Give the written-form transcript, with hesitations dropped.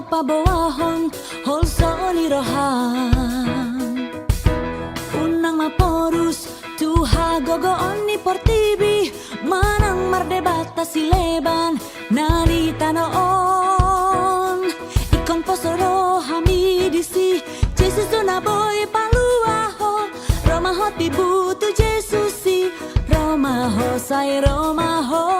paboahon holsoni rohan unang maporus tuha gogo onni portibi manang mardebata sileban nali tanoon ikon posoro hamidisi Jesus na boy paluaho Roma hoti butu Jesusi Roma ho sai Roma ho